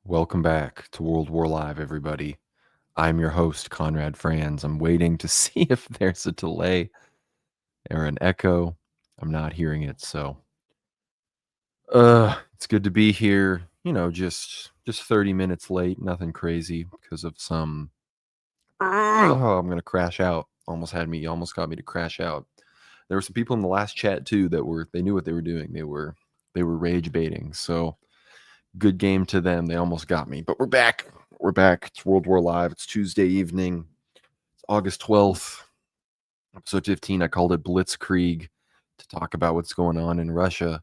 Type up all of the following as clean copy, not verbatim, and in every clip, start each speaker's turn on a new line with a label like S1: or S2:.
S1: Welcome back to World War Live, everybody. I'm your host, Conrad Franz. I'm waiting to see if there's a delay or an echo. I'm not hearing it, so it's good to be here. Just 30 minutes late, nothing crazy because of some I'm gonna crash out. Almost got me to crash out. There were some people in the last chat too they knew what they were doing. They were rage baiting. So good game to them. They almost got me, but we're back. We're back. It's World War Live. It's Tuesday evening. It's August 12th, episode 15. I called it Blitzkrieg to talk about what's going on in Russia.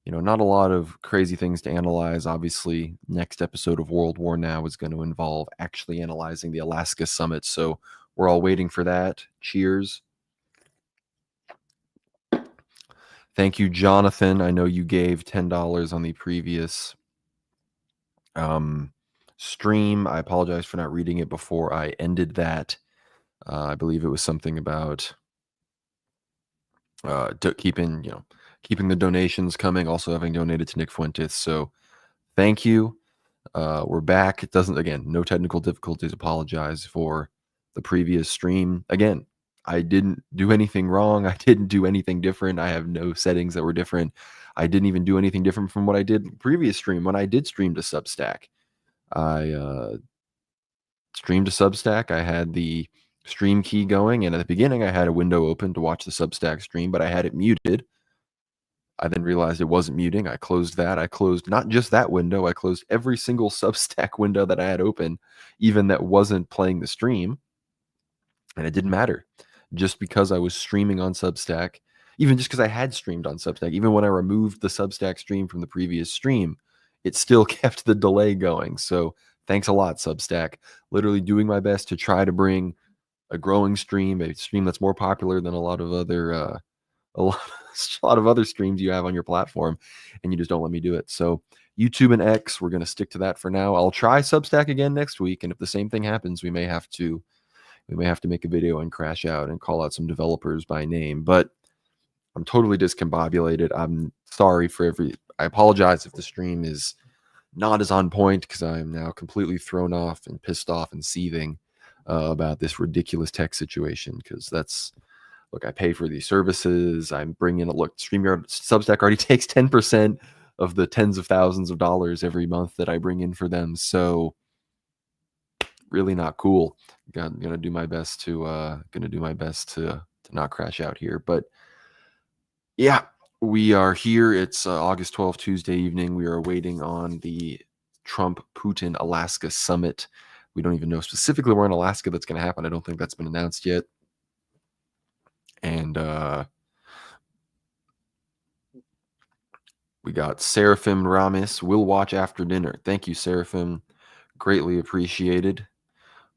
S1: Not a lot of crazy things to analyze. Obviously, next episode of World War Now is going to involve actually analyzing the Alaska summit. So we're all waiting for that. Cheers. Thank you, Jonathan. I know you gave $10 on the previous stream. I apologize for not reading it before I ended that. I believe it was something about keeping the donations coming. Also having donated to Nick Fuentes, so thank you. We're back. It doesn't, again, no technical difficulties. Apologize for the previous stream. Again, I didn't do anything wrong. I didn't do anything different. I have no settings that were different. I didn't even do anything different from what I did previous stream when I did stream to Substack. I streamed to Substack. I had the stream key going, and at the beginning I had a window open to watch the Substack stream, but I had it muted. I then realized it wasn't muting. I closed that. I closed not just that window, I closed every single Substack window that I had open, even that wasn't playing the stream. And it didn't matter. Just because I was streaming on Substack, even just because I had streamed on Substack, even when I removed the Substack stream from the previous stream, it still kept the delay going. So thanks a lot, Substack. Literally doing my best to try to bring a growing stream, a stream that's more popular than a lot of other streams you have on your platform, and you just don't let me do it. So YouTube and X, we're going to stick to that for now. I'll try Substack again next week, and if the same thing happens, we may have to make a video and crash out and call out some developers by name. But I'm totally discombobulated. I'm sorry I apologize if the stream is not as on point, because I'm now completely thrown off and pissed off and seething about this ridiculous tech situation, because look, I pay for these services. I'm bringing StreamYard, Substack already takes 10% of the tens of thousands of dollars every month that I bring in for them. So really not cool. Gonna do my best to not crash out here. But yeah, we are here. It's August 12th, Tuesday evening. We are waiting on the Trump-Putin Alaska summit. We don't even know specifically where in Alaska that's going to happen. I don't think that's been announced yet. And we got Seraphim Ramis. We'll watch after dinner. Thank you, Seraphim. Greatly appreciated.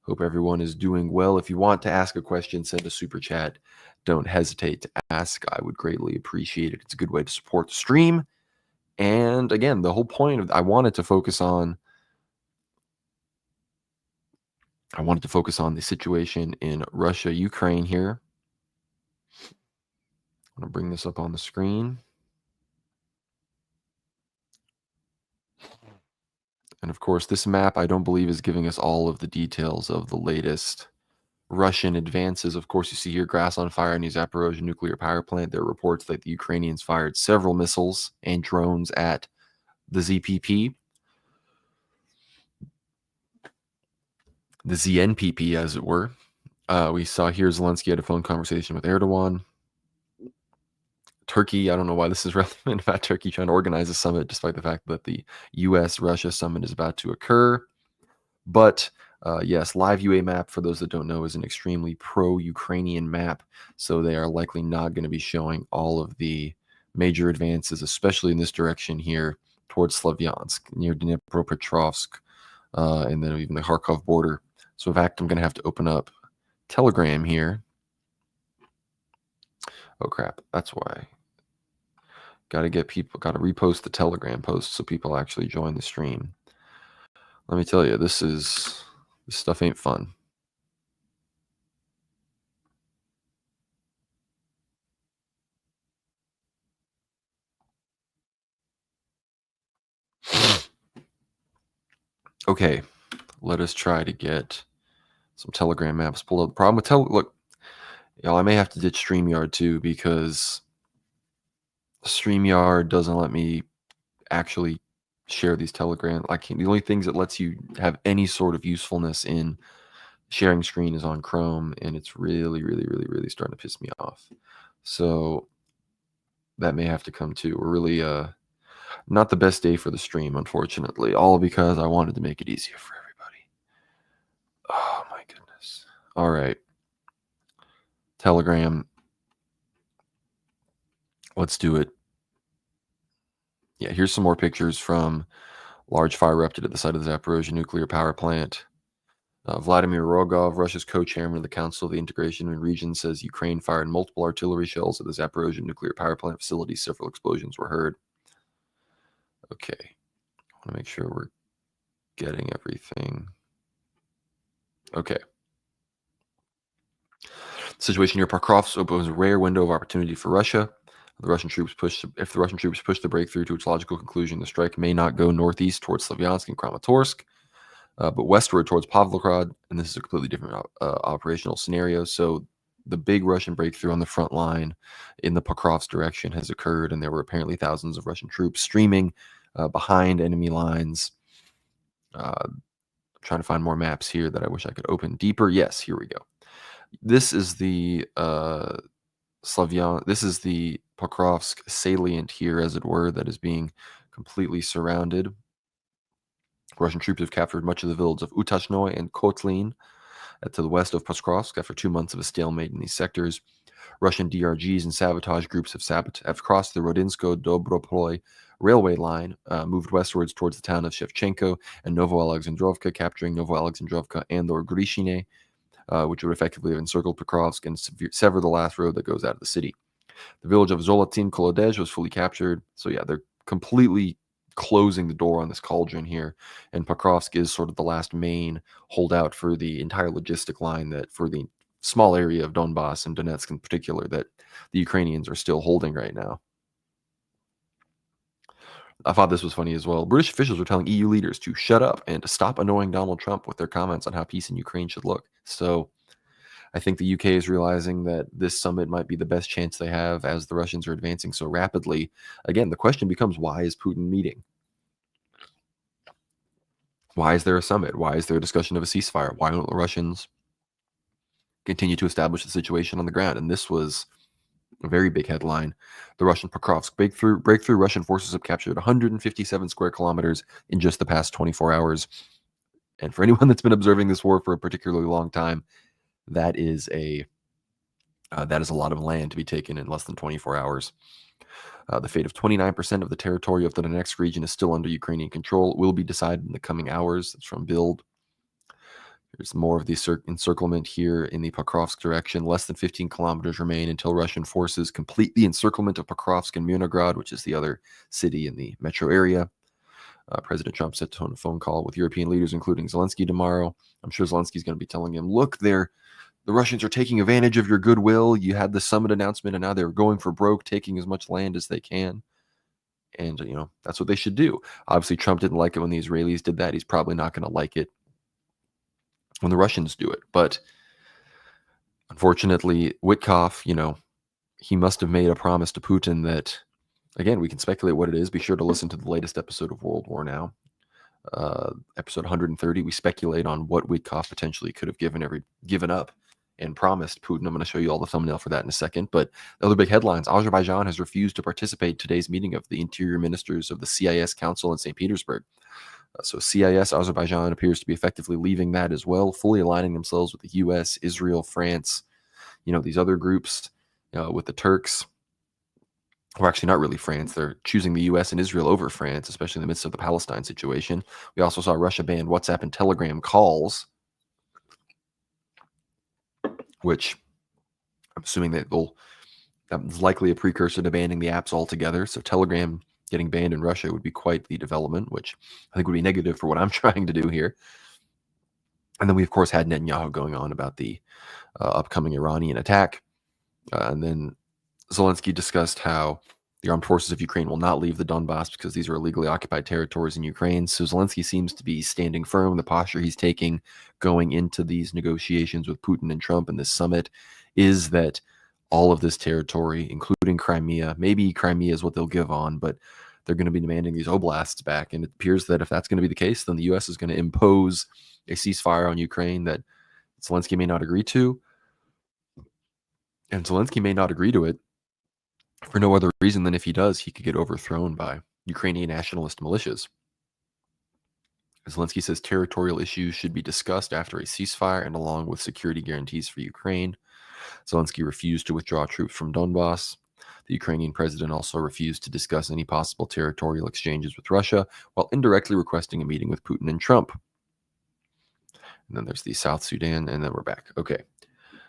S1: Hope everyone is doing well. If you want to ask a question, send a super chat. Don't hesitate to ask. I would greatly appreciate it. It's a good way to support the stream. And again, the whole point of I wanted to focus on the situation in Russia, Ukraine here. I'm going to bring this up on the screen. And of course, this map, I don't believe, is giving us all of the details of the latest Russian advances. Of course, you see here grass on fire in the Zaporozhye nuclear power plant. There are reports that the Ukrainians fired several missiles and drones at the ZPP, the ZNPP, as it were. We saw here Zelensky had a phone conversation with Erdogan. Turkey, I don't know why this is relevant about Turkey trying to organize a summit, despite the fact that the U.S.-Russia summit is about to occur. But yes, Live UA map, for those that don't know, is an extremely pro-Ukrainian map. So they are likely not going to be showing all of the major advances, especially in this direction here towards Slavyansk, near Dnipropetrovsk, and then even the Kharkov border. So in fact, I'm going to have to open up Telegram here. Oh crap, that's why. Got to repost the Telegram post so people actually join the stream. Let me tell you, this stuff ain't fun. Okay, let us try to get some Telegram maps pulled up. The problem with look, y'all, I may have to ditch StreamYard too, because StreamYard doesn't let me actually share these Telegram. The only things that lets you have any sort of usefulness in sharing screen is on Chrome, and it's really, really, really, really starting to piss me off. So that may have to come too. We're really not the best day for the stream, unfortunately, all because I wanted to make it easier for everybody. Oh my goodness. All right. Telegram. Let's do it. Yeah, here's some more pictures from large fire erupted at the site of the Zaporozhye nuclear power plant. Vladimir Rogov, Russia's co-chairman of the Council of the Integration in Region, says Ukraine fired multiple artillery shells at the Zaporozhye nuclear power plant facility. Several explosions were heard. Okay. I want to make sure we're getting everything. Okay. The situation near Pokrovsk opens a rare window of opportunity for Russia. If the Russian troops push the breakthrough to its logical conclusion, the strike may not go northeast towards Slavyansk and Kramatorsk, but westward towards Pavlograd, and this is a completely different operational scenario. So the big Russian breakthrough on the front line in the Pokrovsk direction has occurred, and there were apparently thousands of Russian troops streaming behind enemy lines. Trying to find more maps here that I wish I could open deeper. Yes, here we go. This is the This is the Pokrovsk salient here, as it were, that is being completely surrounded. Russian troops have captured much of the villages of Utashnoy and Kotlin to the west of Pokrovsk after 2 months of a stalemate in these sectors. Russian DRGs and sabotage groups have crossed the Rodinsko-Dobroploy railway line, moved westwards towards the town of Shevchenko and Novo-Alexandrovka, capturing Novo-Alexandrovka and or Grishine, which would effectively have encircled Pokrovsk and sever the last road that goes out of the city. The village of Zolotin Kolodezh was fully captured. So yeah, they're completely closing the door on this cauldron here, and Pokrovsk is sort of the last main holdout for the entire logistic line that for the small area of Donbas and Donetsk in particular that the Ukrainians are still holding right now. I thought this was funny as well. British officials are telling EU leaders to shut up and to stop annoying Donald Trump with their comments on how peace in Ukraine should look. So I think the UK is realizing that this summit might be the best chance they have as the Russians are advancing so rapidly. Again, the question becomes, why is Putin meeting? Why is there a summit? Why is there a discussion of a ceasefire? Why don't the Russians continue to establish the situation on the ground? And this was a very big headline. The Russian Pokrovsk breakthrough. Russian forces have captured 157 square kilometers in just the past 24 hours. And for anyone that's been observing this war for a particularly long time, that is a lot of land to be taken in less than 24 hours. The fate of 29% of the territory of the Donetsk region is still under Ukrainian control. It will be decided in the coming hours. That's from Build. There's more of the encirclement here in the Pokrovsk direction. Less than 15 kilometers remain until Russian forces complete the encirclement of Pokrovsk and Mirnograd, which is the other city in the metro area. President Trump set on a phone call with European leaders, including Zelensky tomorrow. I'm sure Zelensky's going to be telling him, look, the Russians are taking advantage of your goodwill. You had the summit announcement, and now they're going for broke, taking as much land as they can. And, that's what they should do. Obviously, Trump didn't like it when the Israelis did that. He's probably not going to like it when the Russians do it. But unfortunately, Witkoff, he must have made a promise to Putin that, again, we can speculate what it is. Be sure to listen to the latest episode of World War Now, episode 130. We speculate on what Witkoff potentially could have given up and promised Putin. I'm going to show you all the thumbnail for that in a second. But the other big headlines: Azerbaijan has refused to participate in today's meeting of the interior ministers of the CIS Council in St. Petersburg. So CIS Azerbaijan appears to be effectively leaving that as well, fully aligning themselves with the U.S., Israel, France, these other groups, with the Turks. Or actually not really France. They're choosing the U.S. and Israel over France, especially in the midst of the Palestine situation. We also saw Russia ban WhatsApp and Telegram calls, which I'm assuming that's likely a precursor to banning the apps altogether. So Telegram getting banned in Russia would be quite the development, which I think would be negative for what I'm trying to do here. And then we, of course, had Netanyahu going on about the upcoming Iranian attack. And then Zelensky discussed how The armed forces of Ukraine will not leave the Donbas because these are illegally occupied territories in Ukraine. So Zelensky seems to be standing firm. The posture he's taking going into these negotiations with Putin and Trump and this summit is that all of this territory, including Crimea, maybe Crimea is what they'll give on, but they're going to be demanding these oblasts back. And it appears that if that's going to be the case, then the U.S. is going to impose a ceasefire on Ukraine that Zelensky may not agree to. And Zelensky may not agree to it for no other reason than if he does, he could get overthrown by Ukrainian nationalist militias. Zelensky says territorial issues should be discussed after a ceasefire and along with security guarantees for Ukraine. Zelensky refused to withdraw troops from Donbas. The Ukrainian president also refused to discuss any possible territorial exchanges with Russia, while indirectly requesting a meeting with Putin and Trump. And then there's the South Sudan, and then we're back. Okay.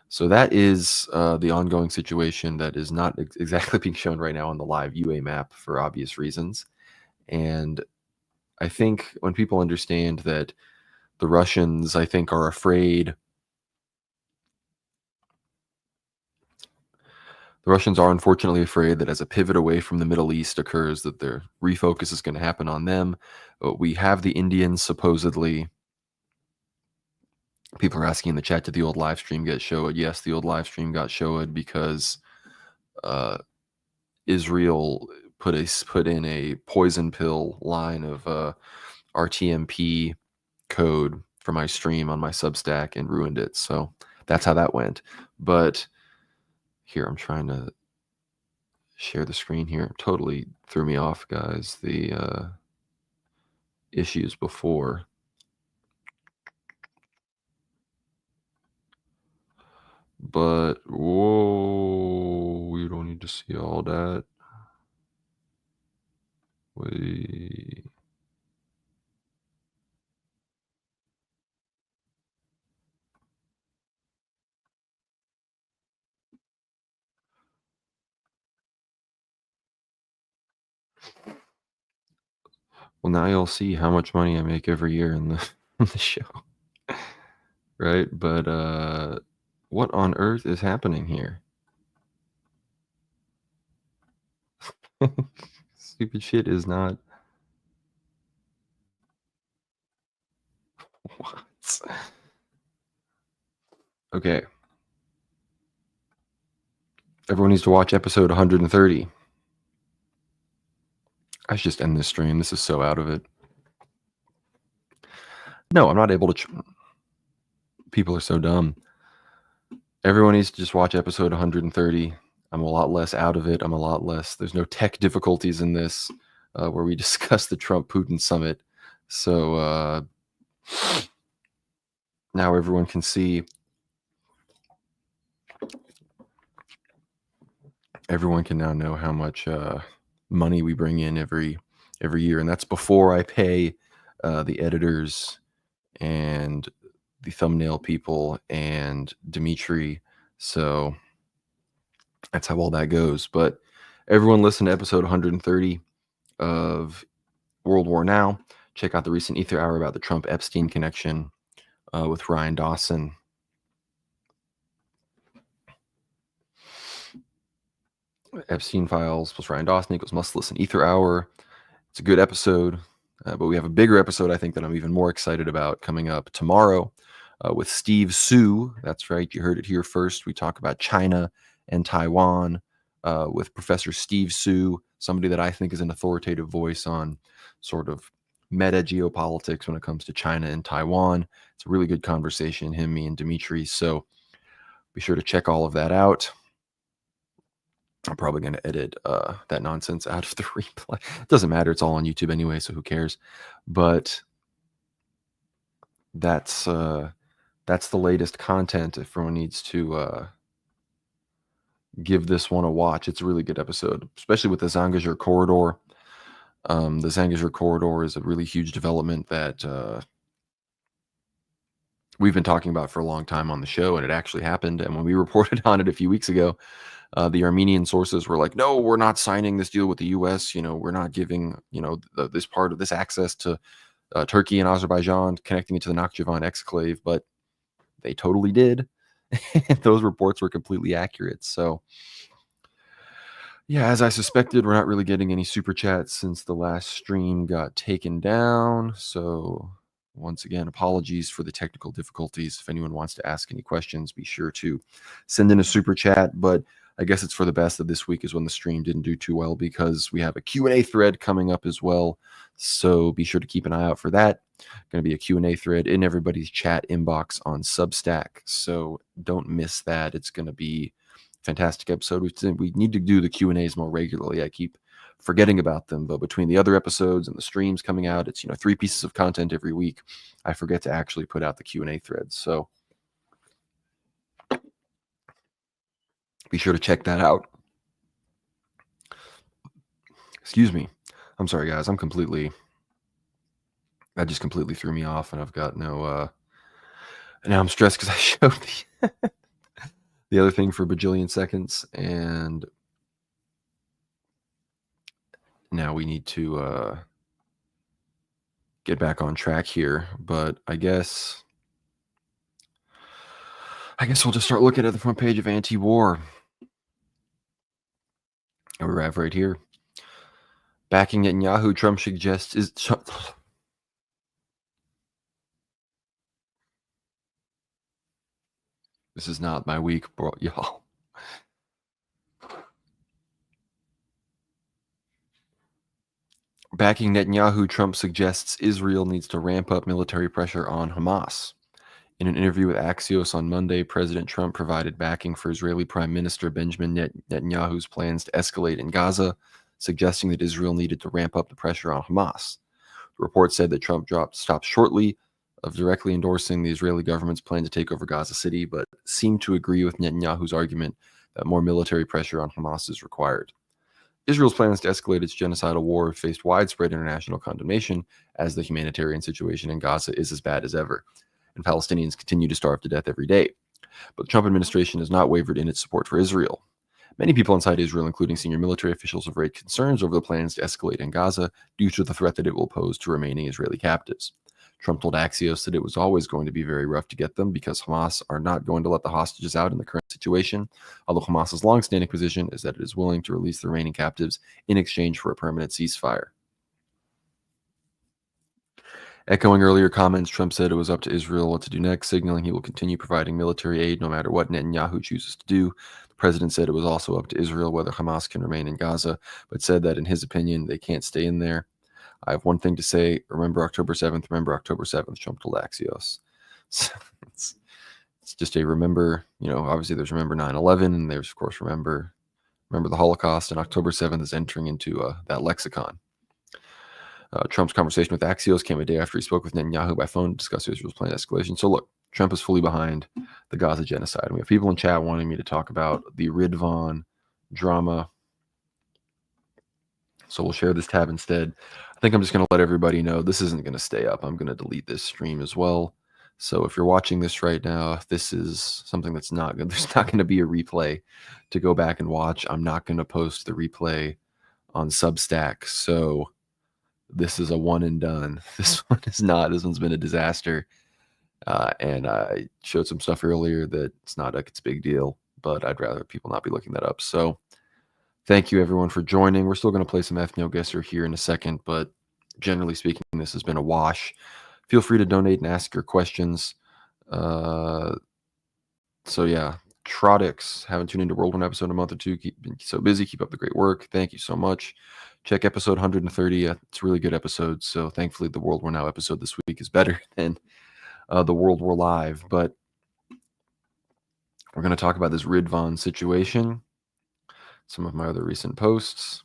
S1: So that is the ongoing situation that is not exactly being shown right now on the live UA map for obvious reasons. And I think when people understand that the Russians, I think, are afraid. The Russians are unfortunately afraid that as a pivot away from the Middle East occurs, that their refocus is going to happen on them. We have the Indians supposedly. People are asking in the chat, did the old live stream get showed? Yes, the old live stream got showed because Israel put in a poison pill line of RTMP code for my stream on my Substack and ruined it. So that's how that went. But here, I'm trying to share the screen here. Totally threw me off, guys. The issues before. But whoa, we don't need to see all that. Wait. Well, now you'll see how much money I make every year in the show. Right? But what on earth is happening here? Stupid shit is not. What? Okay. Everyone needs to watch episode 130. I should just end this stream. This is so out of it. No, I'm not able to. People are so dumb. Everyone needs to just watch episode 130. I'm a lot less out of it. I'm a lot less. There's no tech difficulties in this where we discuss the Trump-Putin summit. So now everyone can see. Everyone can now know how much money we bring in every year, and that's before I pay the editors and the thumbnail people and Dimitri. So that's how all that goes. But everyone listen to episode 130 of World War Now. Check out the recent Ether Hour about the Trump-Epstein connection with Ryan Dawson. Epstein Files plus Ryan Dawson equals must listen Ether Hour. It's a good episode, but we have a bigger episode, I think, that I'm even more excited about coming up tomorrow with Steve Su. That's right, you heard it here first. We talk about China and Taiwan with Professor Steve Su, somebody that I think is an authoritative voice on sort of meta geopolitics when it comes to China and Taiwan. It's a really good conversation, him, me, and Dimitri. So be sure to check all of that out. I'm probably going to edit that nonsense out of the replay. It doesn't matter. It's all on YouTube anyway, so who cares? But that's the latest content. If everyone needs to give this one a watch, it's a really good episode, especially with the Zangezur corridor. The Zangezur corridor is a really huge development that we've been talking about for a long time on the show, and it actually happened. And when we reported on it a few weeks ago, the Armenian sources were like, no, we're not signing this deal with the U.S. We're not giving, this part of this access to Turkey and Azerbaijan, connecting it to the Nakhchivan exclave. But they totally did. Those reports were completely accurate. So Yeah, as I suspected, we're not really getting any super chats since the last stream got taken down. So, once again, apologies for the technical difficulties. If anyone wants to ask any questions, be sure to send in a super chat. But I guess it's for the best that this week is when the stream didn't do too well because we have a Q&A thread coming up as well. So, be sure to keep an eye out for that. Going to be a Q&A thread in everybody's chat inbox on Substack. So, don't miss that. It's going to be fantastic episode. We need to do the Q&As more regularly. I keep forgetting about them, but between the other episodes and the streams coming out, it's 3 pieces of content every week. I forget to actually put out the Q&A threads. So be sure to check that out. Excuse me. I'm sorry, guys. That just completely threw me off, and I've got no now I'm stressed because I showed the other thing for a bajillion seconds, and now we need to get back on track here. But I guess we'll just start looking at the front page of Anti-War. And we arrive right here. Backing Netanyahu, Trump suggests is... This is not my week, bro, y'all. Backing Netanyahu, Trump suggests Israel needs to ramp up military pressure on Hamas. In an interview with Axios on Monday, President Trump provided backing for Israeli Prime Minister Benjamin Netanyahu's plans to escalate in Gaza, suggesting that Israel needed to ramp up the pressure on Hamas. The report said that Trump stopped shortly of directly endorsing the Israeli government's plan to take over Gaza City, but seemed to agree with Netanyahu's argument that more military pressure on Hamas is required. Israel's plans to escalate its genocidal war faced widespread international condemnation as the humanitarian situation in Gaza is as bad as ever, and Palestinians continue to starve to death every day. But the Trump administration has not wavered in its support for Israel. Many people inside Israel, including senior military officials, have raised concerns over the plans to escalate in Gaza due to the threat that it will pose to remaining Israeli captives. Trump told Axios that it was always going to be very rough to get them because Hamas are not going to let the hostages out in the current situation, although Hamas's longstanding position is that it is willing to release the remaining captives in exchange for a permanent ceasefire. Echoing earlier comments, Trump said it was up to Israel what to do next, signaling he will continue providing military aid no matter what Netanyahu chooses to do. The president said it was also up to Israel whether Hamas can remain in Gaza, but said that in his opinion, they can't stay in there. I have one thing to say. Remember October 7th. Remember October 7th, Trump told Axios. it's just a remember, obviously there's remember 9/11 and there's, of course, remember the Holocaust, and October 7th is entering into that lexicon. Trump's conversation with Axios came a day after he spoke with Netanyahu by phone to discuss Israel's planned escalation. So look, Trump is fully behind the Gaza genocide. And we have people in chat wanting me to talk about the Ridvan drama. So we'll share this tab instead. I think I'm just going to let everybody know this isn't going to stay up. I'm going to delete this stream as well. So if you're watching this right now, this is something that's not good. There's not going to be a replay to go back and watch. I'm not going to post the replay on Substack. So this is a one and done. This one is not. This one's been a disaster. And I showed some stuff earlier that it's not like it's a big deal, but I'd rather people not be looking that up. So thank you, everyone, for joining. We're still going to play some EthnoGuessr here in a second, but generally speaking, this has been a wash. Feel free to donate and ask your questions. So yeah, Trotics, haven't tuned into World War episode in a month or two. Been so busy. Keep up the great work. Thank you so much. Check episode 130. It's a really good episode. So thankfully, the World War Now episode this week is better than the World War Live. But we're going to talk about this Ridvan situation. Some of my other recent posts.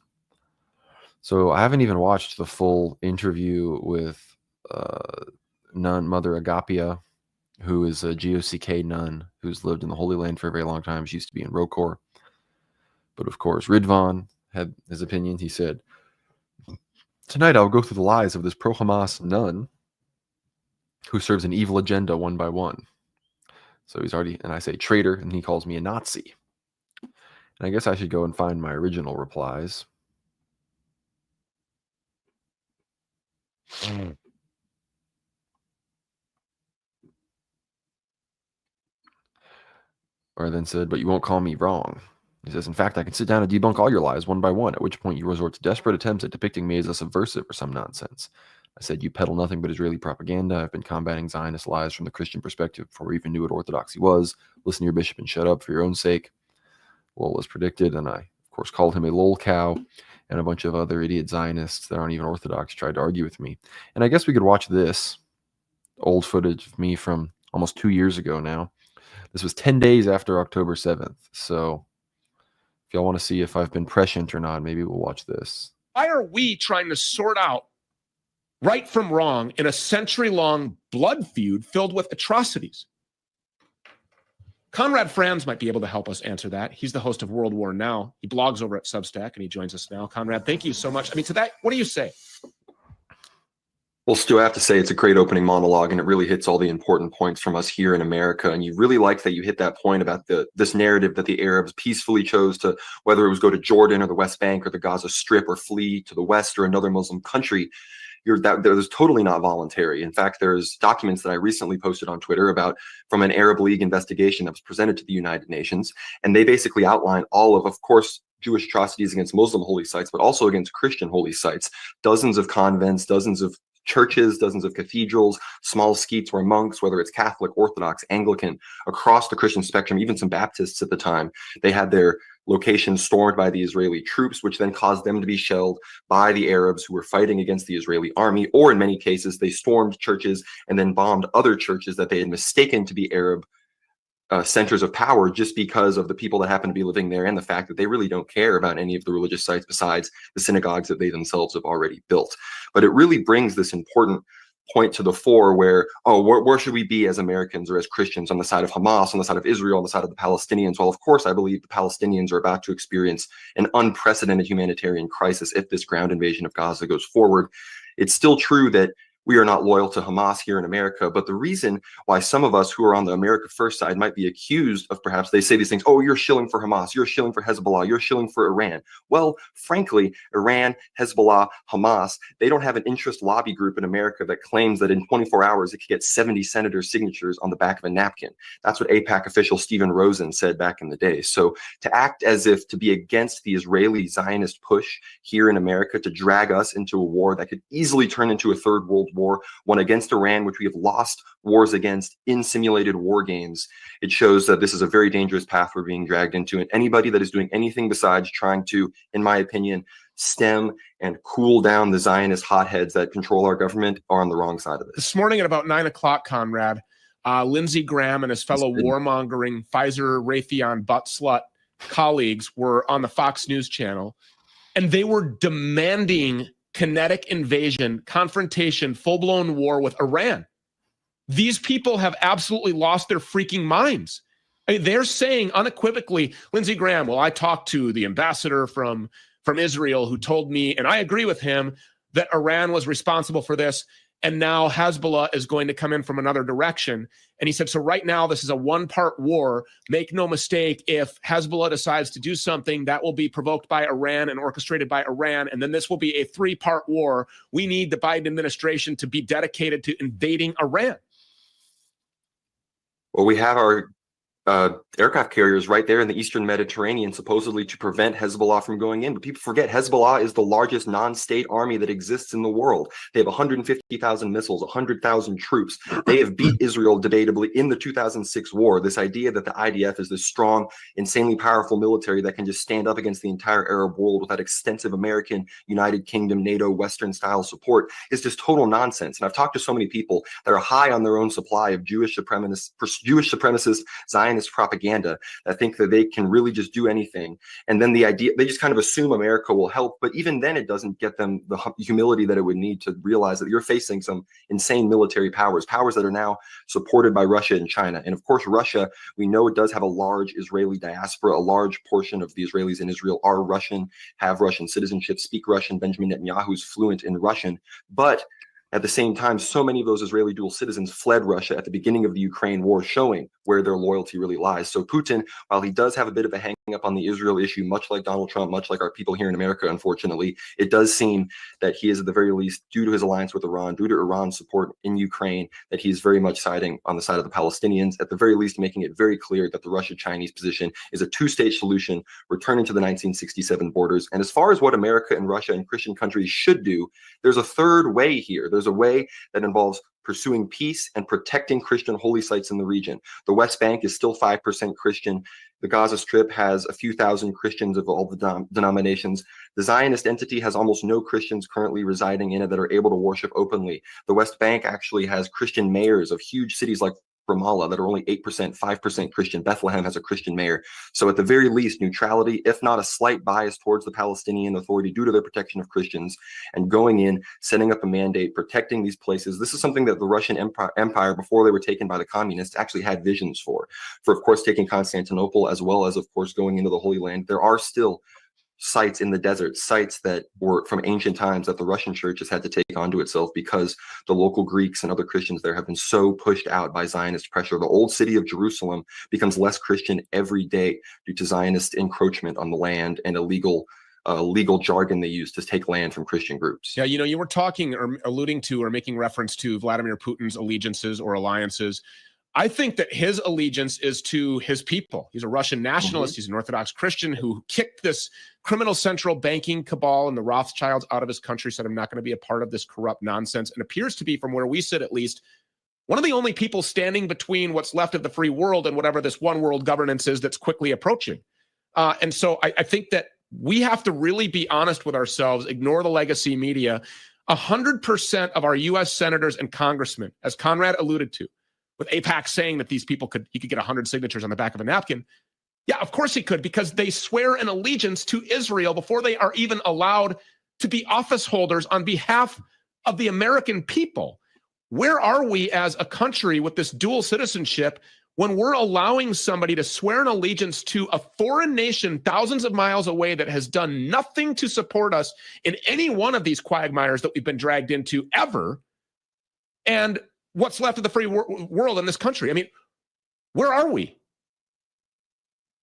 S1: So I haven't even watched the full interview with nun Mother Agapia, who is a GOCK nun who's lived in the Holy Land for a very long time. She used to be in Rokor. But of course, Ridvan had his opinion. He said, "Tonight I'll go through the lies of this pro-Hamas nun who serves an evil agenda one by one." So he's already, and I say traitor, and he calls me a Nazi. And I guess I should go and find my original replies. Or then said, "But you won't call me wrong." He says, in fact, I can sit down and debunk all your lies one by one, at which point you resort to desperate attempts at depicting me as a subversive or some nonsense. I said, you peddle nothing but Israeli propaganda. I've been combating Zionist lies from the Christian perspective before we even knew what orthodoxy was. Listen to your bishop and shut up for your own sake. Well, as predicted, and I, of course, called him a lol cow, and a bunch of other idiot Zionists that aren't even Orthodox tried to argue with me. And I guess we could watch this old footage of me from almost 2 years ago now. This was 10 days after October 7th. So if y'all want to see if I've been prescient or not, maybe we'll watch this.
S2: Why are we trying to sort out right from wrong in a century-long blood feud filled with atrocities? Conrad Franz might be able to help us answer that. He's the host of World War Now. He blogs over at Substack, and he joins us now. Conrad, thank you so much. I mean, to that, what do you say?
S1: Well, Stu, I have to say it's a great opening monologue, and it really hits all the important points from us here in America. And you really like that you hit that point about this narrative that the Arabs peacefully chose to, whether it was go to Jordan or the West Bank or the Gaza Strip or flee to the West or another Muslim country. That was totally not voluntary. In fact, there's documents that I recently posted on Twitter about from an Arab League investigation that was presented to the United Nations, and they basically outline all of course, Jewish atrocities against Muslim holy sites, but also against Christian holy sites. Dozens of convents, dozens of churches, dozens of cathedrals, small skeets where monks, whether it's Catholic, Orthodox, Anglican, across the Christian spectrum, even some Baptists at the time, they had their locations stormed by the Israeli troops, which then caused them to be shelled by the Arabs who were fighting against the Israeli army, or in many cases, they stormed churches and then bombed other churches that they had mistaken to be Arab centers of power just because of the people that happen to be living there and the fact that they really don't care about any of the religious sites besides the synagogues that they themselves have already built. But it really brings this important point to the fore where, where should we be as Americans or as Christians? On the side of Hamas, on the side of Israel, on the side of the Palestinians? Well, of course, I believe the Palestinians are about to experience an unprecedented humanitarian crisis if this ground invasion of Gaza goes forward. It's still true that we are not loyal to Hamas here in America, but the reason why some of us who are on the America First side might be accused of perhaps, they say these things, oh, you're shilling for Hamas, you're shilling for Hezbollah, you're shilling for Iran. Well, frankly, Iran, Hezbollah, Hamas, they don't have an interest lobby group in America that claims that in 24 hours it could get 70 senators' signatures on the back of a napkin. That's what AIPAC official Stephen Rosen said back in the day. So to act as if to be against the Israeli Zionist push here in America to drag us into a war that could easily turn into a third world war, one against Iran, which we have lost wars against in simulated war games. It shows that this is a very dangerous path we're being dragged into. And anybody that is doing anything besides trying to, in my opinion, stem and cool down the Zionist hotheads that control our government are on the wrong side of this.
S2: This morning at about 9 o'clock, Conrad, Lindsey Graham and his fellow warmongering Pfizer Raytheon butt slut colleagues were on the Fox News channel, and they were demanding kinetic invasion, confrontation, full-blown war with Iran. These people have absolutely lost their freaking minds. I mean, they're saying unequivocally, Lindsey Graham, well, I talked to the ambassador from Israel who told me, and I agree with him, that Iran was responsible for this, and now Hezbollah is going to come in from another direction. And he said, so right now, this is a one-part war. Make no mistake, if Hezbollah decides to do something, that will be provoked by Iran and orchestrated by Iran, and then this will be a three-part war. We need the Biden administration to be dedicated to invading Iran.
S1: Well, we have our aircraft carriers right there in the Eastern Mediterranean, supposedly to prevent Hezbollah from going in. But people forget Hezbollah is the largest non-state army that exists in the world. They have 150,000 missiles, 100,000 troops. They have beat Israel debatably in the 2006 war. This idea that the IDF is this strong, insanely powerful military that can just stand up against the entire Arab world without extensive American, United Kingdom, NATO, Western-style support is just total nonsense. And I've talked to so many people that are high on their own supply of Jewish supremacist Zionist propaganda that think that they can really just do anything. And then the idea, they just kind of assume America will help. But even then, it doesn't get them the humility that it would need to realize that you're facing some insane military powers that are now supported by Russia and China. And of course, Russia, we know it does have a large Israeli diaspora. A large portion of the Israelis in Israel are Russian, have Russian citizenship, speak Russian. Benjamin Netanyahu is fluent in Russian. But at the same time, so many of those Israeli dual citizens fled Russia at the beginning of the Ukraine war, showing where their loyalty really lies. So Putin, while he does have a bit of a hang up on the Israel issue, much like Donald Trump, much like our people here in America, unfortunately, it does seem that he is at the very least, due to his alliance with Iran, due to Iran's support in Ukraine, that he's very much siding on the side of the Palestinians, at the very least making it very clear that the Russia-Chinese position is a two-state solution, returning to the 1967 borders. And as far as what America and Russia and Christian countries should do, there's a third way here. There's a way that involves pursuing peace and protecting Christian holy sites in the region. The West Bank is still 5% Christian. The Gaza Strip has a few thousand Christians of all the denominations. The Zionist entity has almost no Christians currently residing in it that are able to worship openly. The West Bank actually has Christian mayors of huge cities like Ramallah that are only 8%, 5% Christian. Bethlehem has a Christian mayor. So at the very least, neutrality, if not a slight bias towards the Palestinian Authority due to their protection of Christians, and going in, setting up a mandate, protecting these places. This is something that the Russian Empire, before they were taken by the communists, actually had visions for, of course, taking Constantinople, as well as, of course, going into the Holy Land. There are still sites in the desert, sites that were from ancient times that the Russian church has had to take onto itself because the local Greeks and other Christians there have been so pushed out by Zionist pressure. The old city of Jerusalem becomes less Christian every day due to Zionist encroachment on the land and illegal legal jargon they use to take land from Christian groups.
S2: Yeah, you know, you were talking or alluding to or making reference to Vladimir Putin's allegiances or alliances. I think that his allegiance is to his people. He's a Russian nationalist. He's an Orthodox Christian who kicked this criminal central banking cabal and the Rothschilds out of his country, said, I'm not going to be a part of this corrupt nonsense, and appears to be, from where we sit at least, one of the only people standing between what's left of the free world and whatever this one world governance is that's quickly approaching. And so I think that we have to really be honest with ourselves, ignore the legacy media. 100% of our U.S. senators and congressmen, as Conrad alluded to, with AIPAC saying that these people he could get 100 signatures on the back of a napkin. Yeah, of course he could, because they swear an allegiance to Israel before they are even allowed to be office holders on behalf of the American people. Where are we as a country with this dual citizenship when we're allowing somebody to swear an allegiance to a foreign nation thousands of miles away that has done nothing to support us in any one of these quagmires that we've been dragged into ever? And what's left of the free world in this country? I mean, where are we?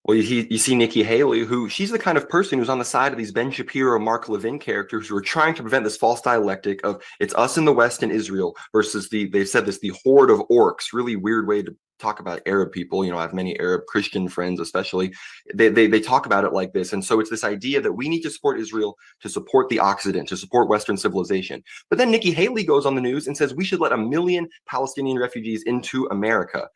S1: Well, you see Nikki Haley, who she's the kind of person who's on the side of these Ben Shapiro, Mark Levin characters who are trying to prevent this false dialectic of it's us in the West and Israel versus they've said this, the horde of orcs, really weird way to talk about Arab people. You know, I have many Arab Christian friends, especially. They talk about it like this. And so it's this idea that we need to support Israel to support the Occident, to support Western civilization. But then Nikki Haley goes on the news and says we should let 1 million Palestinian refugees into America.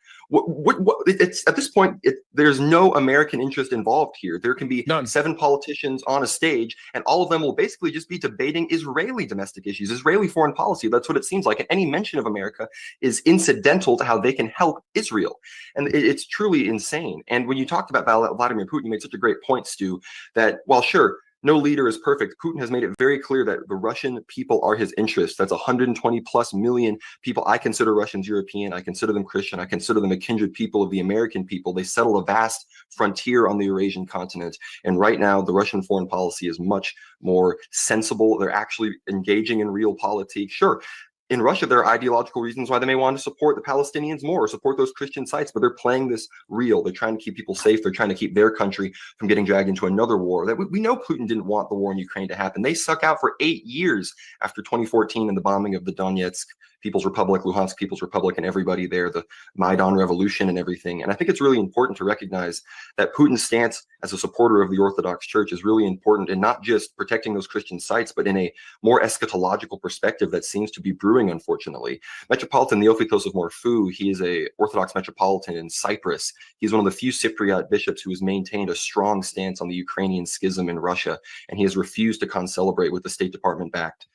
S1: It's at this point, there's no American interest involved here. There can be
S2: none.
S1: 7 politicians on a stage, and all of them will basically just be debating Israeli domestic issues, Israeli foreign policy. That's what it seems like. And any mention of America is incidental to how they can help Israel. And it's truly insane. And when you talked about Vladimir Putin, you made such a great point, Stu, that while sure, no leader is perfect, Putin has made it very clear that the Russian people are his interests. That's 120 plus million people. I consider Russians European. I consider them Christian. I consider them a kindred people of the American people. They settle a vast frontier on the Eurasian continent. And right now, the Russian foreign policy is much more sensible. They're actually engaging in real politics. Sure, in Russia, there are ideological reasons why they may want to support the Palestinians more or support those Christian sites, but they're playing this real. They're trying to keep people safe. They're trying to keep their country from getting dragged into another war. That we know Putin didn't want the war in Ukraine to happen. They stuck out for 8 years after 2014 and the bombing of the Donetsk People's Republic, Luhansk People's Republic, and everybody there, the Maidan Revolution and everything. And I think it's really important to recognize that Putin's stance as a supporter of the Orthodox Church is really important in not just protecting those Christian sites, but in a more eschatological perspective that seems to be brewing, unfortunately. Metropolitan Neophytos of Morphou, he is a Orthodox metropolitan in Cyprus. He's one of the few Cypriot bishops who has maintained a strong stance on the Ukrainian schism in Russia, and he has refused to concelebrate with the State Department-backed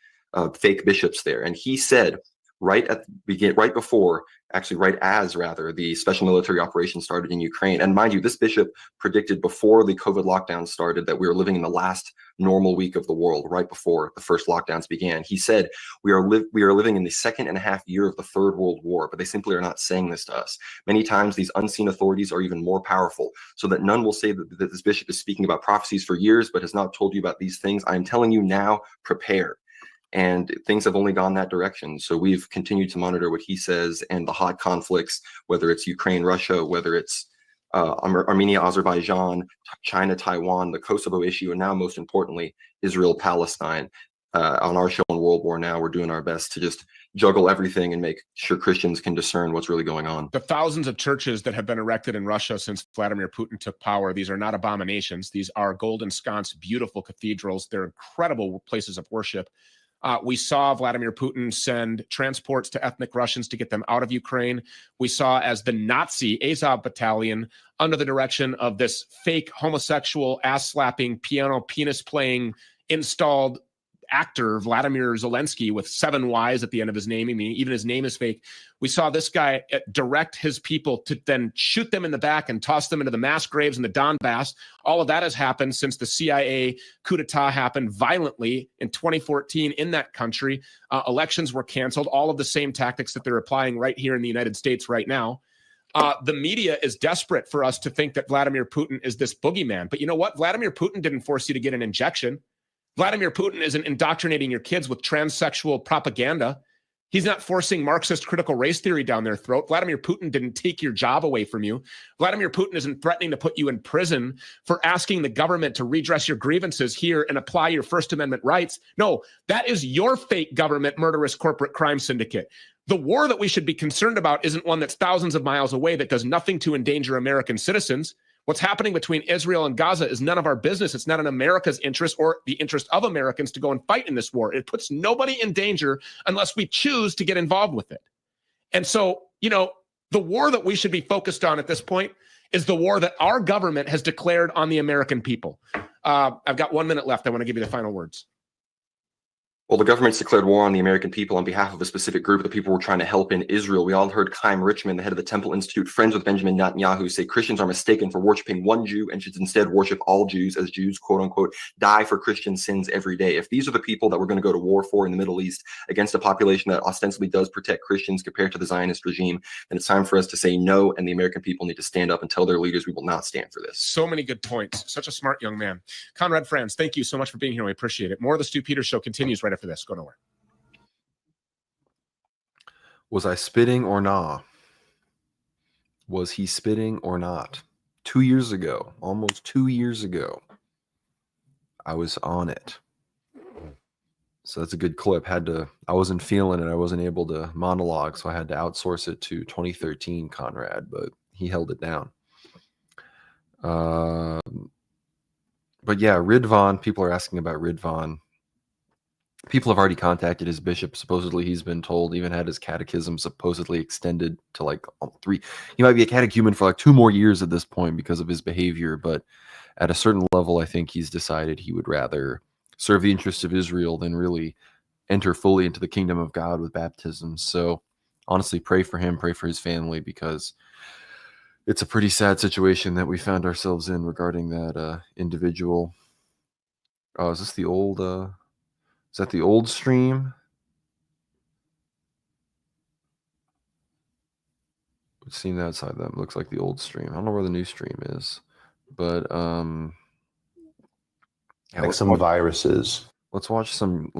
S1: fake bishops there. And he said, right as the special military operation started in Ukraine. And mind you, this bishop predicted before the COVID lockdown started that we were living in the last normal week of the world, right before the first lockdowns began. He said, we are living in the 2.5 year of the Third World War, but they simply are not saying this to us. Many times these unseen authorities are even more powerful, so that none will say that this bishop is speaking about prophecies for years, but has not told you about these things. I am telling you now, prepare. and things have only gone that direction. So we've continued to monitor what he says and the hot conflicts, whether it's Ukraine, Russia, whether it's Armenia, Azerbaijan, China, Taiwan, the Kosovo issue, and now most importantly, Israel, Palestine. On our show on World War Now, we're doing our best to just juggle everything and make sure Christians can discern what's really going on.
S2: The thousands of churches that have been erected in Russia since Vladimir Putin took power, these are not abominations. These are golden sconce, beautiful cathedrals. They're incredible places of worship. We saw Vladimir Putin send transports to ethnic Russians to get them out of Ukraine. We saw as the Nazi Azov battalion, under the direction of this fake homosexual, ass-slapping, piano, penis-playing, installed actor, Vladimir Zelensky, with 7 Ys at the end of his name. I mean, even his name is fake. We saw this guy direct his people to then shoot them in the back and toss them into the mass graves in the Donbas. All of that has happened since the CIA coup d'etat happened violently in 2014 in that country. Elections were canceled. All of the same tactics that they're applying right here in the United States right now. The media is desperate for us to think that Vladimir Putin is this boogeyman. But you know what? Vladimir Putin didn't force you to get an injection. Vladimir Putin isn't indoctrinating your kids with transsexual propaganda. He's not forcing Marxist critical race theory down their throat. Vladimir Putin didn't take your job away from you. Vladimir Putin isn't threatening to put you in prison for asking the government to redress your grievances here and apply your First Amendment rights. No, that is your fake government, murderous corporate crime syndicate. The war that we should be concerned about isn't one that's thousands of miles away that does nothing to endanger American citizens. What's happening between Israel and Gaza is none of our business. It's not in America's interest or the interest of Americans to go and fight in this war. It puts nobody in danger unless we choose to get involved with it. And so, you know, the war that we should be focused on at this point is the war that our government has declared on the American people. I've got 1 minute left. I want to give you the final words.
S1: Well, the government's declared war on the American people on behalf of a specific group of the people we're trying to help in Israel. We all heard Chaim Richman, the head of the Temple Institute, friends with Benjamin Netanyahu, say Christians are mistaken for worshiping one Jew and should instead worship all Jews, as Jews, quote unquote, die for Christian sins every day. If these are the people that we're going to go to war for in the Middle East against a population that ostensibly does protect Christians compared to the Zionist regime, then it's time for us to say no, and the American people need to stand up and tell their leaders we will not stand for this.
S2: So many good points. Such a smart young man. Conrad, Franz, thank you so much for being here. We appreciate it. More of the Stu Peters Show continues right after this. Go nowhere.
S1: Was I spitting or not? Was he spitting or not? 2 years ago, almost 2 years ago, I was on it. So that's a good clip. I wasn't feeling it. I wasn't able to monologue, so I had to outsource it to 2013 Conrad, but he held it down. But yeah, Ridvan, people are asking about Ridvan. People have already contacted his bishop. Supposedly he's been told, even had his catechism supposedly extended to like 3. He might be a catechumen for like 2 more years at this point because of his behavior. But at a certain level, I think he's decided he would rather serve the interests of Israel than really enter fully into the kingdom of God with baptism. So honestly, pray for him, pray for his family, because it's a pretty sad situation that we found ourselves in regarding that individual. Oh, is this the old... Is that the old stream? It's seen outside that looks like the old stream. I don't know where the new stream is, but
S3: yeah, like some viruses.
S1: Let's watch some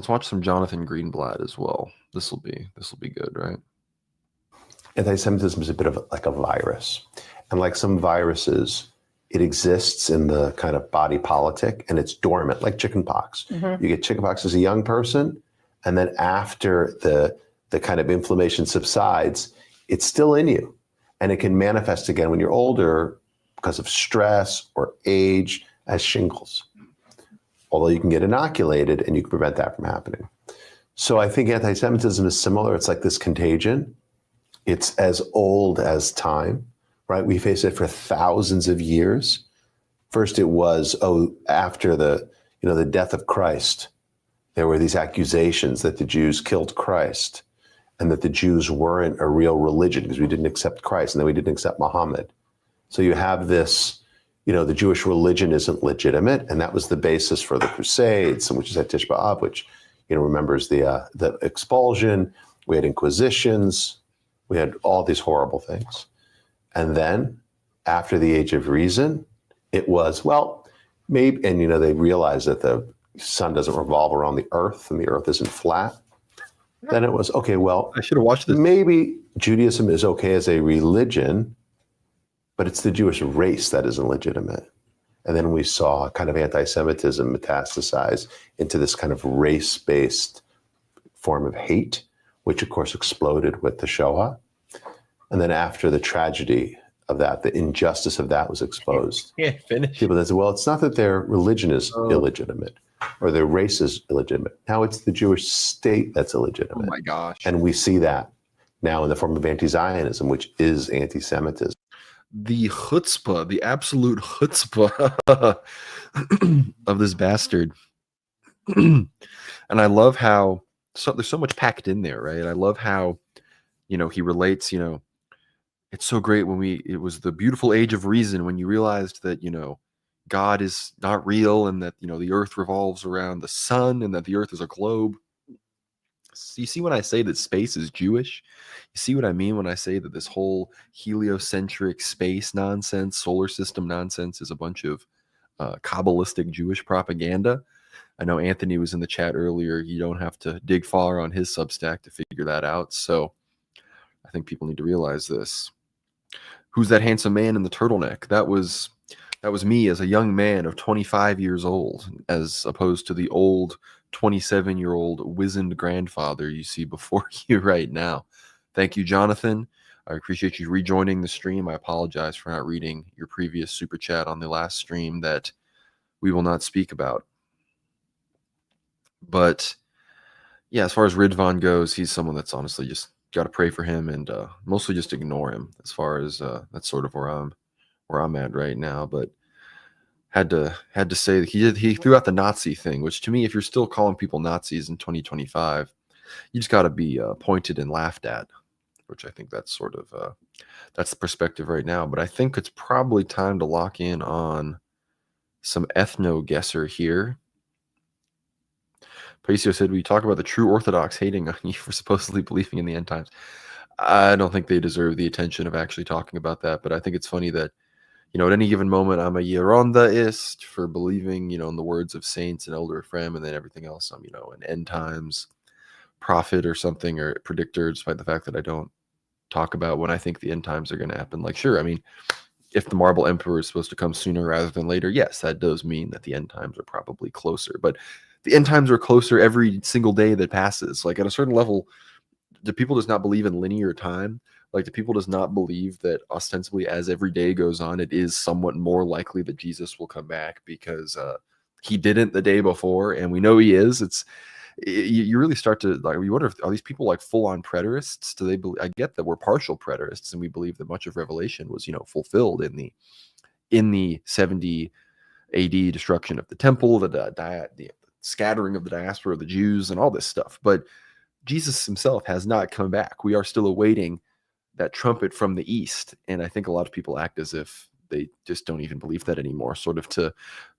S1: Jonathan Greenblatt as well. This will be good, right?
S3: Anti-Semitism is a bit of like a virus, and like some viruses, it exists in the kind of body politic and it's dormant, like chickenpox. Mm-hmm. You get chickenpox as a young person, and then after the kind of inflammation subsides, it's still in you. And it can manifest again when you're older because of stress or age as shingles. Although you can get inoculated and you can prevent that from happening. So I think anti-Semitism is similar. It's like this contagion. It's as old as time. Right, we face it for thousands of years. First, it was after the death of Christ, there were these accusations that the Jews killed Christ, and that the Jews weren't a real religion because we didn't accept Christ, and then we didn't accept Muhammad. So you have this, the Jewish religion isn't legitimate, and that was the basis for the Crusades, which is at Tish B'Av, which remembers the expulsion. We had inquisitions, we had all these horrible things. And then after the Age of Reason, it was, maybe, and they realized that the sun doesn't revolve around the earth and the earth isn't flat, then it was, okay, well,
S1: I should have watched this.
S3: maybe Judaism is okay as a religion, but it's the Jewish race that is illegitimate. And then we saw kind of anti-Semitism metastasize into this kind of race-based form of hate, which of course exploded with the Shoah. And then after the tragedy of that, the injustice of that was exposed.
S1: Yeah, finish.
S3: People that say, well, it's not that their religion is illegitimate or their race is illegitimate. Now it's the Jewish state that's illegitimate.
S1: Oh my gosh.
S3: And we see that now in the form of anti-Zionism, which is anti-Semitism.
S1: The chutzpah, the absolute chutzpah of this bastard. And I love how there's so much packed in there, right? I love how, he relates, it's so great when it was the beautiful age of reason when you realized that, God is not real and that, the earth revolves around the sun and that the earth is a globe. So you see when I say that space is Jewish? You see what I mean when I say that this whole heliocentric space nonsense, solar system nonsense is a bunch of Kabbalistic Jewish propaganda? I know Anthony was in the chat earlier. You don't have to dig far on his Substack to figure that out. So I think people need to realize this. Who's that handsome man in the turtleneck? That was me as a young man of 25 years old, as opposed to the old 27-year-old wizened grandfather you see before you right now. Thank you, Jonathan. I appreciate you rejoining the stream. I apologize for not reading your previous super chat on the last stream that we will not speak about. But yeah, as far as Ridvan goes, he's someone that's honestly just got to pray for him and mostly just ignore him. As far as that's sort of where I'm at right now. But had to say that he threw out the Nazi thing, which to me, if you're still calling people Nazis in 2025, you just got to be pointed and laughed at. Which I think that's sort of that's the perspective right now. But I think it's probably time to lock in on some EthnoGuessr here. Paisio said, we talk about the true Orthodox hating on you for supposedly believing in the end times. I don't think they deserve the attention of actually talking about that, but I think it's funny that, at any given moment, I'm a Yerondaist for believing, in the words of saints and Elder Ephraim, and then everything else, I'm, an end times prophet or something, or predictor, despite the fact that I don't talk about when I think the end times are going to happen. Like, sure, I mean, if the Marble Emperor is supposed to come sooner rather than later, yes, that does mean that the end times are probably closer, but the end times are closer every single day that passes. Like, at a certain level, do people just not believe in linear time? Like, do people just not believe that ostensibly as every day goes on, it is somewhat more likely that Jesus will come back because he didn't the day before, and we know he is? You really start to, like, you wonder, are these people like full-on preterists? Do they believe? I get that we're partial preterists, and we believe that much of Revelation was, fulfilled in the 70 AD destruction of the temple, the scattering of the diaspora of the Jews, and all this stuff. But Jesus himself has not come back. We are still awaiting that trumpet from the east, and I think a lot of people act as if they just don't even believe that anymore, sort of to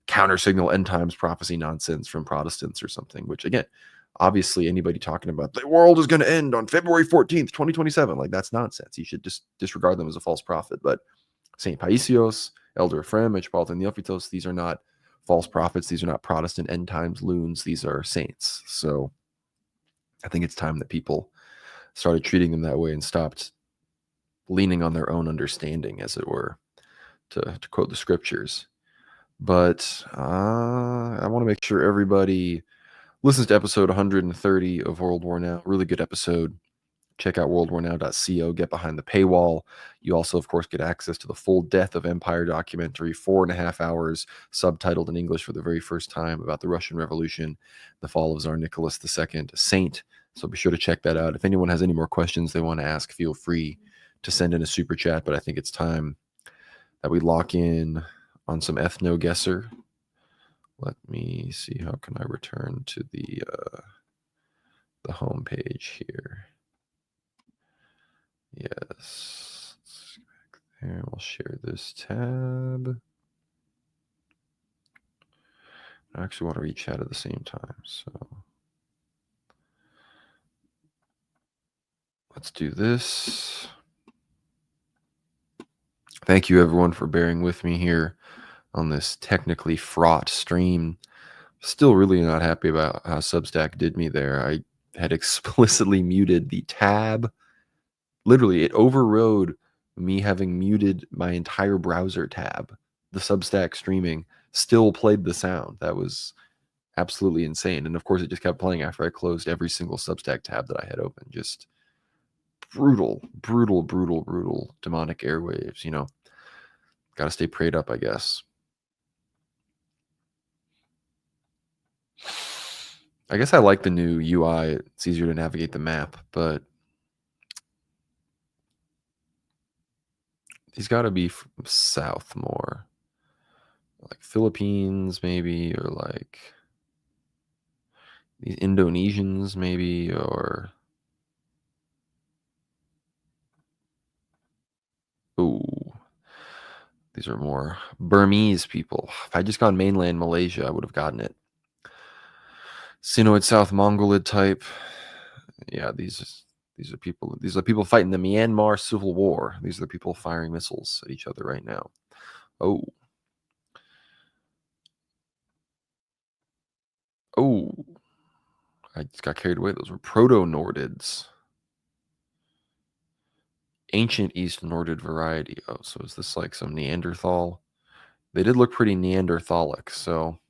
S1: counter signal end times prophecy nonsense from Protestants or something, which, again, obviously anybody talking about the world is going to end on February 14th, 2027, like, that's nonsense. You should just disregard them as a false prophet. But St. Paisios, Elder Ephraim, Metropolitan Neophytos, these are not false prophets. These are not Protestant end times loons. These are saints. So I think it's time that people started treating them that way and stopped leaning on their own understanding, as it were, to quote the scriptures. But I want to make sure everybody listens to episode 130 of World War Now. Really good episode. Check out worldwarnow.co. Get behind the paywall. You also, of course, get access to the full Death of Empire documentary, 4.5 hours, subtitled in English for the very first time, about the Russian Revolution, the fall of Tsar Nicholas II, a saint. So be sure to check that out. If anyone has any more questions they want to ask, feel free to send in a super chat. But I think it's time that we lock in on some EthnoGuessr. Let me see, how can I return to the home page here? Yes, let's go back there. We'll share this tab. I actually want to reach out at the same time, so let's do this. Thank you, everyone, for bearing with me here on this technically fraught stream. Still really not happy about how Substack did me there. I had explicitly muted the tab. Literally, it overrode me having muted my entire browser tab. The Substack streaming still played the sound. That was absolutely insane. And of course, it just kept playing after I closed every single Substack tab that I had open. Just brutal, brutal, brutal, brutal demonic airwaves, you know. Got to stay prayed up, I guess. I guess I like the new UI. It's easier to navigate the map, but he's got to be south more. Like Philippines, maybe, or like these Indonesians, maybe, or... Ooh. These are more Burmese people. If I just gone mainland Malaysia, I would have gotten it. Sinoid South Mongolid type. Yeah, these are people. These are people fighting the Myanmar civil war. These are the people firing missiles at each other right now. Oh. Oh. I just got carried away. Those were Proto-Nordids. Ancient East Nordid variety. Oh, so is this like some Neanderthal? They did look pretty Neanderthalic, so...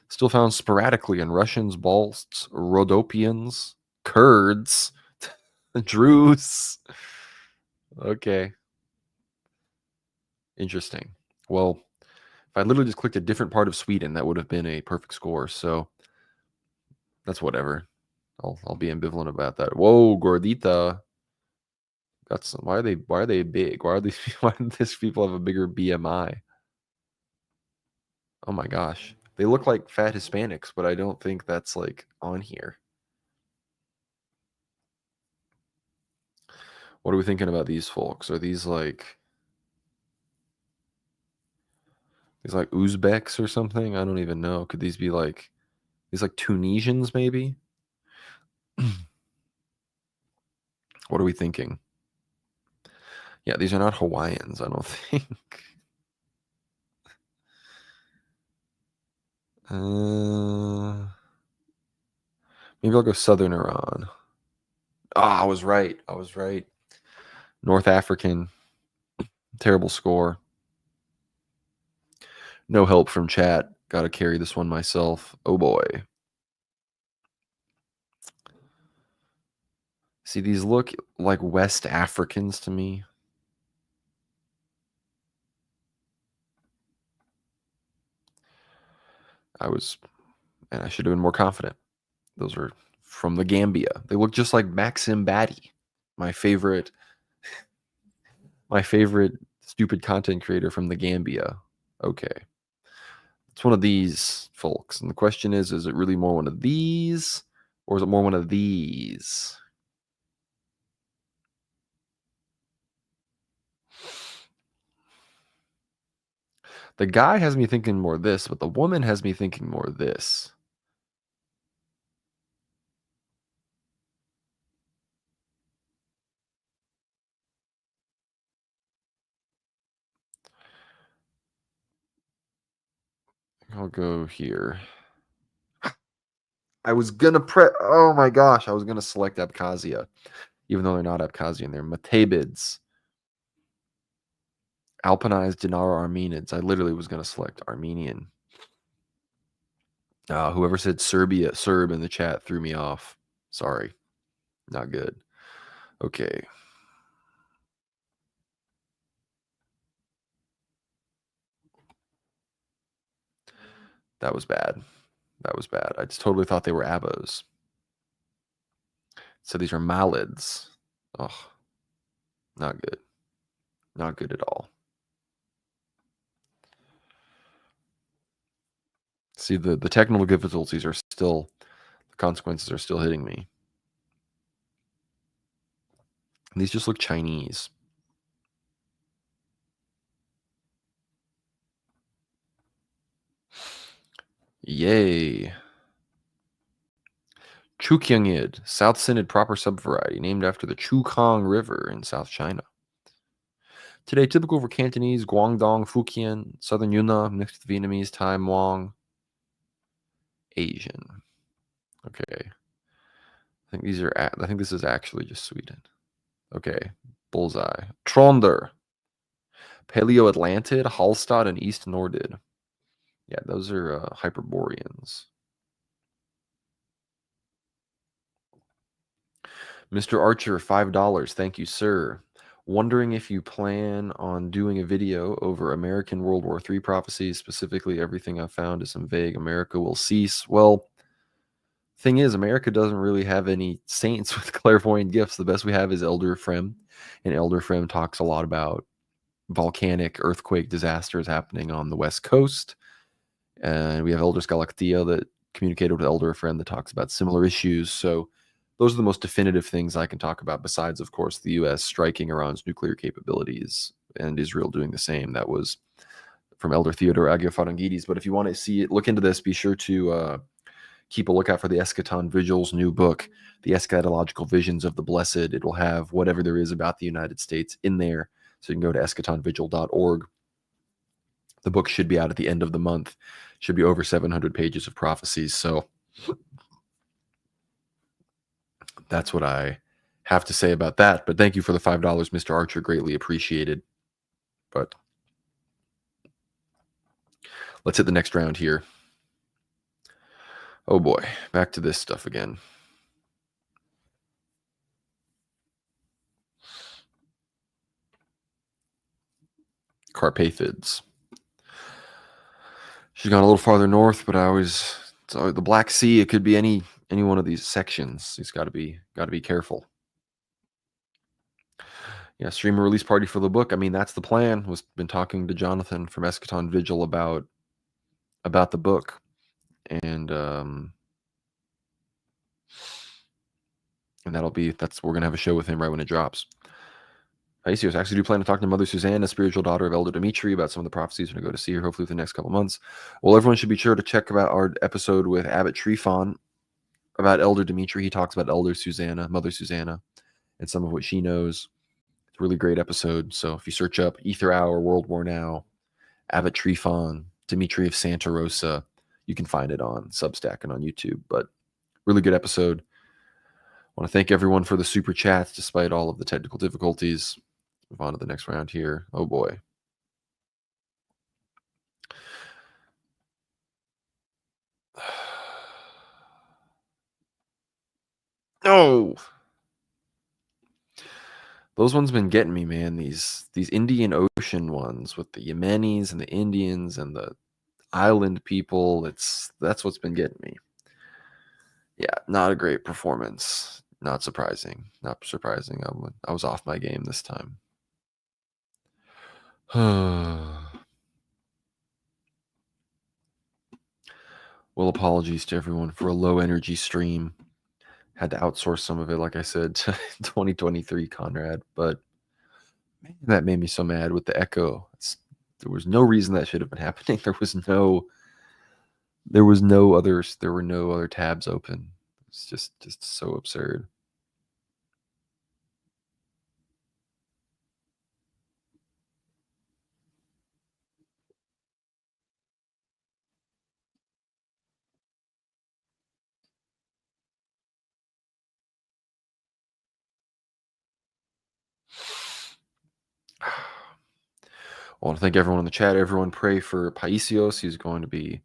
S1: Still found sporadically in Russians, Balts, Rhodopians, Kurds, Druze. Okay. Interesting. Well, if I literally just clicked a different part of Sweden, that would have been a perfect score. So that's whatever. I'll be ambivalent about that. Whoa, Gordita. Got some. Why are they big? Why do these people have a bigger BMI? Oh my gosh. They look like fat Hispanics, but I don't think that's like on here. What are we thinking about these folks? Are these like Uzbeks or something? I don't even know. Could these be like Tunisians maybe? What are we thinking? Yeah, these are not Hawaiians, I don't think. Maybe I'll go Southern Iran. Ah, I was right. North African. Terrible score. No help from chat. Got to carry this one myself. Oh boy. See, these look like West Africans to me. I should have been more confident. Those are from the Gambia. They look just like Maxim Batty, my favorite stupid content creator from the Gambia. Okay. It's one of these folks. And the question is it really more one of these or is it more one of these? The guy has me thinking more this, but the woman has me thinking more this. I'll go here. I was gonna oh my gosh, I was gonna select Abkhazia, even though they're not Abkhazian, they're Matabids. Alpinized Dinar Armenids. I literally was gonna select Armenian. Whoever said Serb in the chat threw me off. Sorry. Not good. Okay. That was bad. I just totally thought they were Abos. So these are Malids. Oh, not good. Not good at all. See, the technical difficulties are still, the consequences are still hitting me. And these just look Chinese. Yay. Chukyungid, South Synod proper subvariety, named after the Chukong River in South China. Today, typical for Cantonese, Guangdong, Fujian, Southern Yunnan, mixed with Vietnamese, Thai, Muong. Asian. Okay. I think this is actually just Sweden. Okay. Bullseye. Tronder. Paleo-Atlantid, Hallstatt, and East Nordid. Yeah, those are Hyperboreans. Mr. Archer, $5. Thank you, sir. Wondering if you plan on doing a video over American World War III prophecies. Specifically, everything I've found is some vague America will cease. Well, thing is, America doesn't really have any saints with clairvoyant gifts. The best we have is Elder Frem, and Elder Frem talks a lot about volcanic earthquake disasters happening on the West Coast. And we have Elder Scalactia that communicated with Elder Frem that talks about similar issues. So those are the most definitive things I can talk about, besides, of course, the U.S. striking Iran's nuclear capabilities and Israel doing the same. That was from Elder Theodore Agiofarangidis. But if you want to see it, look into this. Be sure to keep a lookout for the Eschaton Vigil's new book, The Eschatological Visions of the Blessed. It will have whatever there is about the United States in there. So you can go to eschatonvigil.org. The book should be out at the end of the month. Should be over 700 pages of prophecies. So that's what I have to say about that. But thank you for the $5, Mr. Archer. Greatly appreciated. But let's hit the next round here. Oh boy, back to this stuff again. Carpathids. She's gone a little farther north, but the Black Sea. It could be any one of these sections. He's got to be careful. Yeah, stream a release party for the book. I mean, that's the plan. Been talking to Jonathan from Eschaton Vigil about the book, and we're gonna have a show with him right when it drops. Paisios, actually do plan to talk to Mother Susanna, spiritual daughter of Elder Dimitri, about some of the prophecies. We're going to go to see her hopefully within the next couple months. Well, everyone should be sure to check out our episode with Abbot Trifon about Elder Dimitri. He talks about Elder Susanna, Mother Susanna, and some of what she knows. It's a really great episode. So if you search up Ether Hour, World War Now, Abbot Trifon, Dimitri of Santa Rosa, you can find it on Substack and on YouTube. But really good episode. I want to thank everyone for the super chats despite all of the technical difficulties. Move on to the next round here. Oh boy. No. Those ones been getting me, man. These Indian Ocean ones with the Yemenis and the Indians and the island people. That's what's been getting me. Yeah, not a great performance. Not surprising. Not surprising. I was off my game this time. Well, apologies to everyone for a low energy stream. Had to outsource some of it, like I said, to 2023 Conrad, but man, that made me so mad with the echo. There was no reason that should have been happening. There were no other tabs open. It's just so absurd. I want to thank everyone in the chat. Everyone pray for Paisios. He's going to be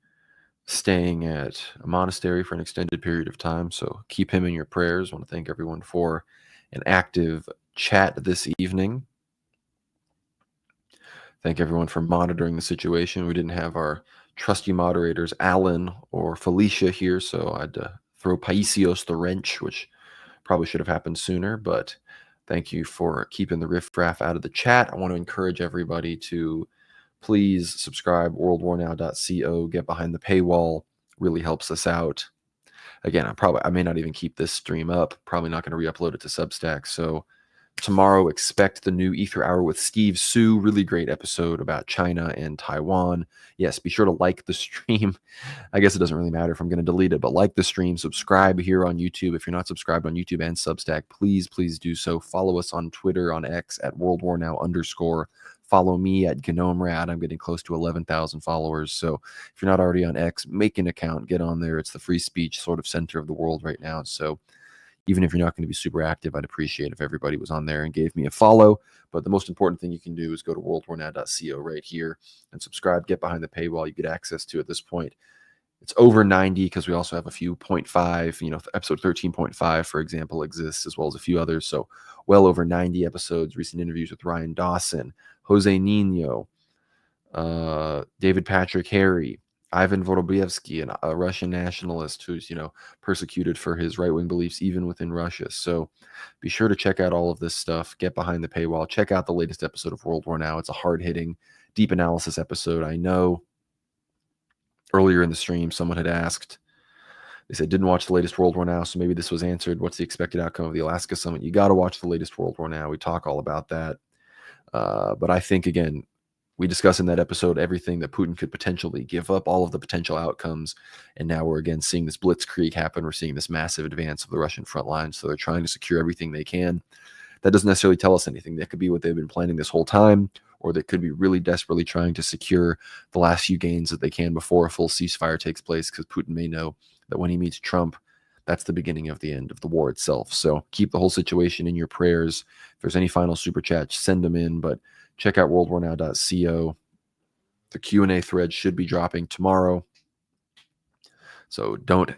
S1: staying at a monastery for an extended period of time, so keep him in your prayers. I want to thank everyone for an active chat this evening. Thank everyone for monitoring the situation. We didn't have our trusty moderators, Alan or Felicia, here, so I had to throw Paisios the wrench, which probably should have happened sooner, but thank you for keeping the riffraff out of the chat. I want to encourage everybody to please subscribe, worldwarnow.co, get behind the paywall. Really helps us out. Again, I may not even keep this stream up. Probably not going to re-upload it to Substack. So tomorrow, expect the new Ether Hour with Steve Su. Really great episode about China and Taiwan. Yes, be sure to like the stream. I guess it doesn't really matter if I'm going to delete it, but like the stream, subscribe here on YouTube. If you're not subscribed on YouTube and Substack, please do so. Follow us on Twitter, on X at WorldWarNow_. follow me at GnomeRad. I'm getting close to 11,000 followers. So if you're not already on X, make an account, get on there. It's the free speech sort of center of the world right now. So even if you're not going to be super active, I'd appreciate if everybody was on there and gave me a follow. But the most important thing you can do is go to worldwarnow.co right here and subscribe, get behind the paywall. You get access to at this point. It's over 90 because we also have a few 0.5, you know, episode 13.5, for example, exists, as well as a few others. So well over 90 episodes, recent interviews with Ryan Dawson, Jose Nino, David Patrick Harry, Ivan Vorobyevsky, a Russian nationalist who's, you know, persecuted for his right-wing beliefs even within Russia. So be sure to check out all of this stuff, get behind the paywall, check out the latest episode of World War Now. It's a hard-hitting, deep analysis episode. I know earlier in the stream, someone had asked, they said, didn't watch the latest World War Now, so maybe this was answered. What's the expected outcome of the Alaska summit? You got to watch the latest World War Now. We talk all about that. But I think, again, we discuss in that episode everything that Putin could potentially give up, all of the potential outcomes. And now we're, again, seeing this blitzkrieg happen. We're seeing this massive advance of the Russian front line. So they're trying to secure everything they can. That doesn't necessarily tell us anything. That could be what they've been planning this whole time, or they could be really desperately trying to secure the last few gains that they can before a full ceasefire takes place, because Putin may know that when he meets Trump, that's the beginning of the end of the war itself. So keep the whole situation in your prayers. If there's any final super chats, send them in, but check out worldwarnow.co. The Q&A thread should be dropping tomorrow. So don't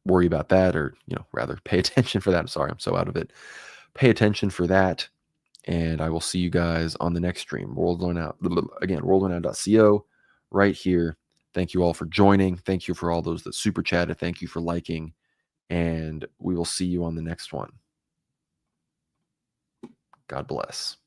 S1: worry about that, or, you know, rather pay attention for that. I'm sorry, I'm so out of it. Pay attention for that. And I will see you guys on the next stream. worldwarnow.co right here. Thank you all for joining. Thank you for all those that super chatted. Thank you for liking. And we will see you on the next one. God bless.